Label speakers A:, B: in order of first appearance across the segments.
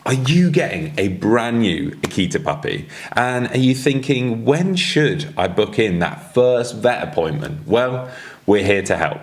A: Are you getting a brand new Akita puppy? And are you thinking, when should I book in that first vet appointment? Well, we're here to help.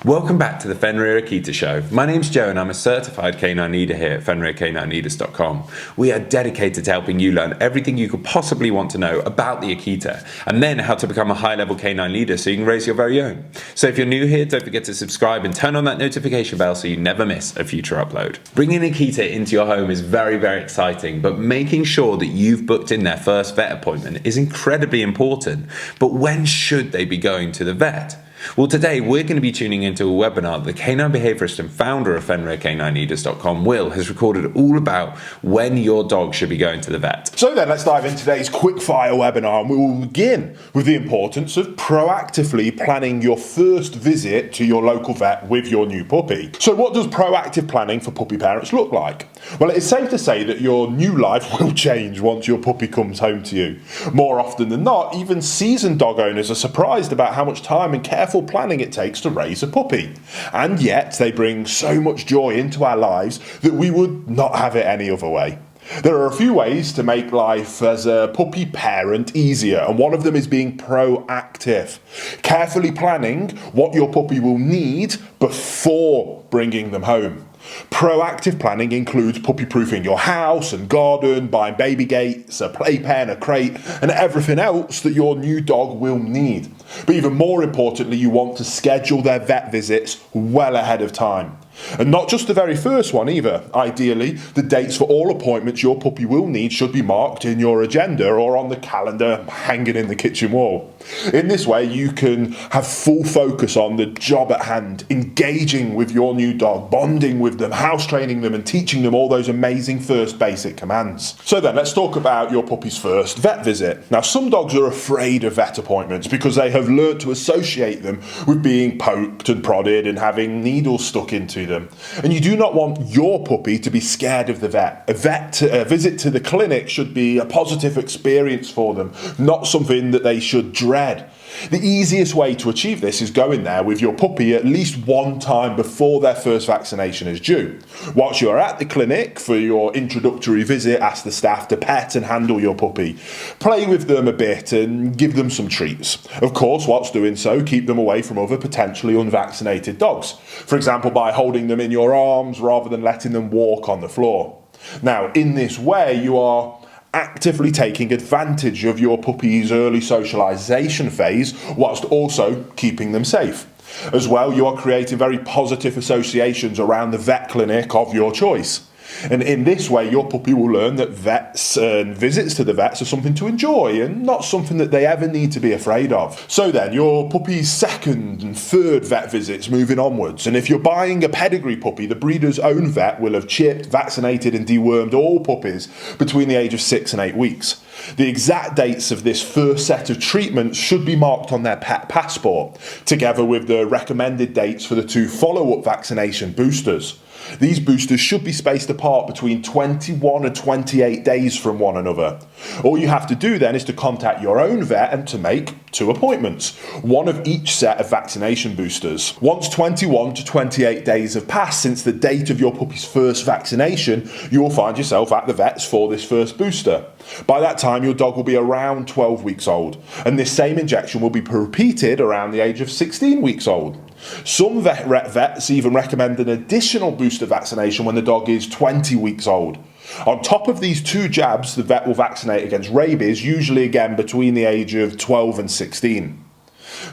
A: Welcome back to the Fenrir Akita Show. My name's Joe and I'm a certified canine leader here at FenrirCanineLeaders.com. We are dedicated to helping you learn everything you could possibly want to know about the Akita and then how to become a high-level canine leader so you can raise your very own. So if you're new here, don't forget to subscribe and turn on that notification bell so you never miss a future upload. Bringing Akita into your home is very, very exciting, but making sure that you've booked in their first vet appointment is incredibly important. But when should they be going to the vet? Well, today we're going to be tuning into a webinar that the canine behaviorist and founder of FenrirCanineLeaders.com, Will, has recorded all about when your dog should be going to the vet.
B: So then let's dive into today's quickfire webinar, and we will begin with the importance of proactively planning your first visit to your local vet with your new puppy. So what does proactive planning for puppy parents look like? Well, it is safe to say that your new life will change once your puppy comes home to you. More often than not, even seasoned dog owners are surprised about how much time and careful planning it takes to raise a puppy. And yet they bring so much joy into our lives that we would not have it any other way. There are a few ways to make life as a puppy parent easier, and one of them is being proactive. Carefully planning what your puppy will need before bringing them home. Proactive planning includes puppy-proofing your house and garden, buying baby gates, a playpen, a crate, and everything else that your new dog will need. But even more importantly, you want to schedule their vet visits well ahead of time. And not just the very first one either. Ideally, the dates for all appointments your puppy will need should be marked in your agenda or on the calendar hanging in the kitchen wall. In this way, you can have full focus on the job at hand, engaging with your new dog, bonding with them, house training them, and teaching them all those amazing first basic commands. So then, let's talk about your puppy's first vet visit. Now, some dogs are afraid of vet appointments because they have learned to associate them with being poked and prodded and having needles stuck into them. And you do not want your puppy to be scared of the vet. A visit to the clinic should be a positive experience for them, not something that they should dread. The easiest way to achieve this is going there with your puppy at least one time before their first vaccination is due. Whilst you are at the clinic for your introductory visit, ask the staff to pet and handle your puppy. Play with them a bit and give them some treats. Of course, whilst doing so, keep them away from other potentially unvaccinated dogs. For example, by holding them in your arms rather than letting them walk on the floor. Now, in this way, you are actively taking advantage of your puppy's early socialization phase whilst also keeping them safe. As well, you are creating very positive associations around the vet clinic of your choice. And in this way, your puppy will learn that vets and visits to the vets are something to enjoy and not something that they ever need to be afraid of. So then, your puppy's second and third vet visits moving onwards. And if you're buying a pedigree puppy, the breeder's own vet will have chipped, vaccinated and dewormed all puppies between the age of 6 and 8 weeks. The exact dates of this first set of treatments should be marked on their pet passport, together with the recommended dates for the 2 follow-up vaccination boosters. These boosters should be spaced apart between 21 and 28 days from one another. All you have to do then is to contact your own vet and to make 2 appointments, one of each set of vaccination boosters. Once 21 to 28 days have passed since the date of your puppy's first vaccination, you will find yourself at the vets for this first booster. By that time, your dog will be around 12 weeks old, and this same injection will be repeated around the age of 16 weeks old. Some vets even recommend an additional booster vaccination when the dog is 20 weeks old. On top of these 2 jabs, the vet will vaccinate against rabies, usually again between the age of 12 and 16.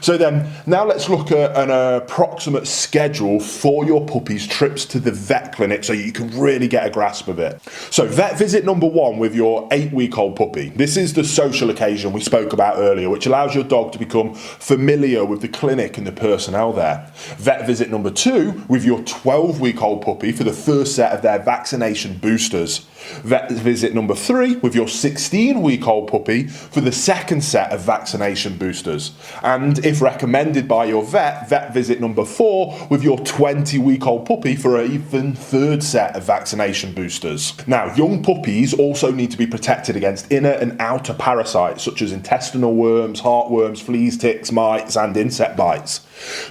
B: So then, now let's look at an approximate schedule for your puppy's trips to the vet clinic so you can really get a grasp of it. So vet visit number 1 with your 8-week-old puppy. This is the social occasion we spoke about earlier, which allows your dog to become familiar with the clinic and the personnel there. Vet visit number 2 with your 12-week-old puppy for the first set of their vaccination boosters. Vet visit number 3 with your 16-week-old puppy for the second set of vaccination boosters. And and if recommended by your vet visit number 4 with your 20-week-old puppy for an even third set of vaccination boosters. Now, young puppies also need to be protected against inner and outer parasites such as intestinal worms, heartworms, fleas, ticks, mites, and insect bites.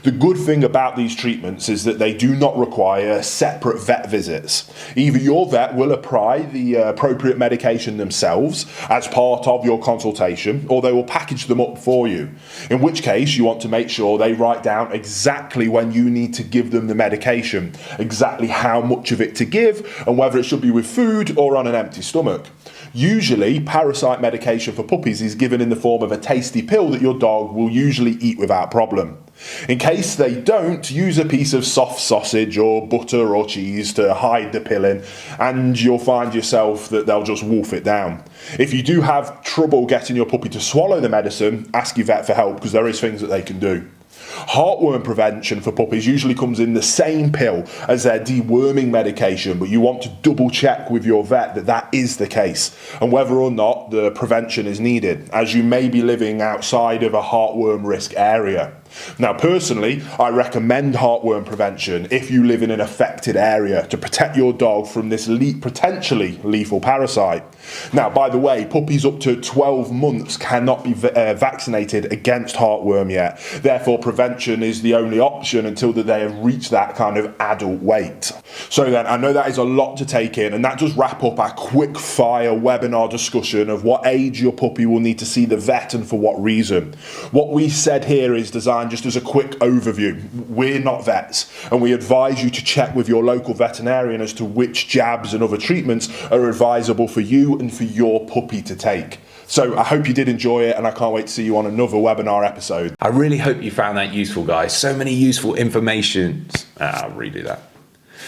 B: The good thing about these treatments is that they do not require separate vet visits. Either your vet will apply the appropriate medication themselves as part of your consultation, or they will package them up for you, in which case you want to make sure they write down exactly when you need to give them the medication, exactly how much of it to give, and whether it should be with food or on an empty stomach. Usually, parasite medication for puppies is given in the form of a tasty pill that your dog will usually eat without problem. In case they don't, use a piece of soft sausage or butter or cheese to hide the pill in, and you'll find yourself that they'll just wolf it down. If you do have trouble getting your puppy to swallow the medicine, ask your vet for help, because there is things that they can do. Heartworm prevention for puppies usually comes in the same pill as their deworming medication, but you want to double check with your vet that that is the case and whether or not the prevention is needed, as you may be living outside of a heartworm risk area. Now, personally, I recommend heartworm prevention if you live in an affected area to protect your dog from this potentially lethal parasite. Now, by the way, puppies up to 12 months cannot be vaccinated against heartworm yet. Therefore, prevention is the only option until they have reached that kind of adult weight. So then, I know that is a lot to take in, and that does wrap up our quick fire webinar discussion of what age your puppy will need to see the vet and for what reason. What we said here is designed just as a quick overview. We're not vets, and we advise you to check with your local veterinarian as to which jabs and other treatments are advisable for you and for your puppy to take. So I hope you did enjoy it, and I can't wait to see you on another webinar episode.
A: I really hope you found that useful, guys. So many useful information. I'll redo that.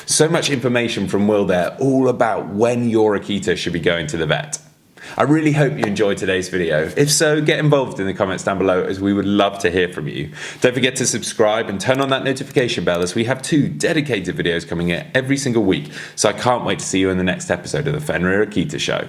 A: So much information from Will there, all about when your Akita should be going to the vet. I really hope you enjoyed today's video. If so, get involved in the comments down below, as we would love to hear from you. Don't forget to subscribe and turn on that notification bell, as we have 2 dedicated videos coming in every single week. So I can't wait to see you in the next episode of the Fenrir Akita Show.